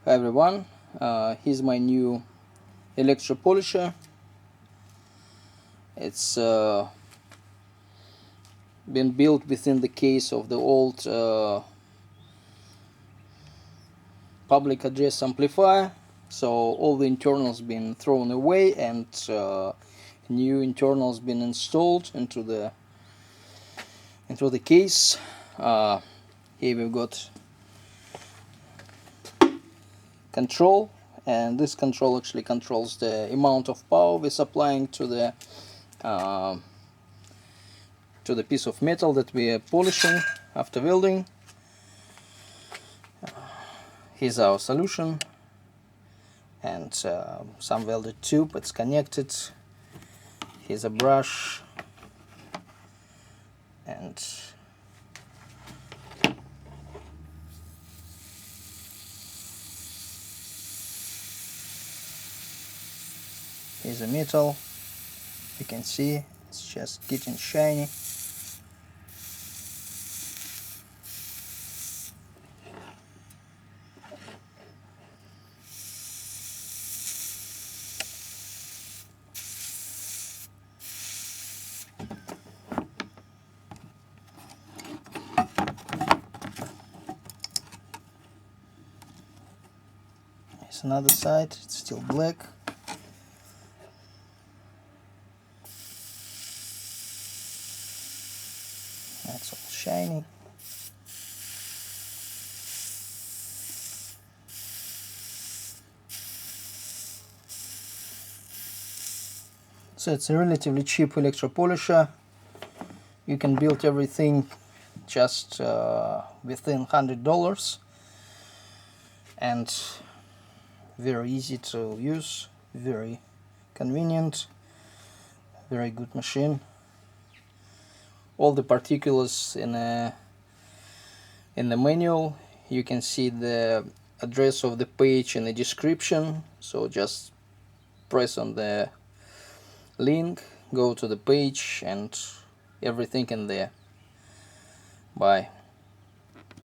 Hi everyone, here's my new Electro polisher. It's been built within the case of the old public address amplifier, so all the internals been thrown away and new internals been installed into the case. Here we've got control, and this control actually controls the amount of power we're supplying to the piece of metal that we are polishing after welding. Here's our solution and some welded tube. It's connected. Here's a brush and here's the metal. You can see it's just getting shiny. Here's another side, it's still black. That's all shiny. So it's a relatively cheap electro polisher. You can build everything just within $100, and very easy to use, very convenient, very good machine. All the particulars in the manual. You can see the address of the page in the description, so just press on the link, go to the page, and everything in there. Bye.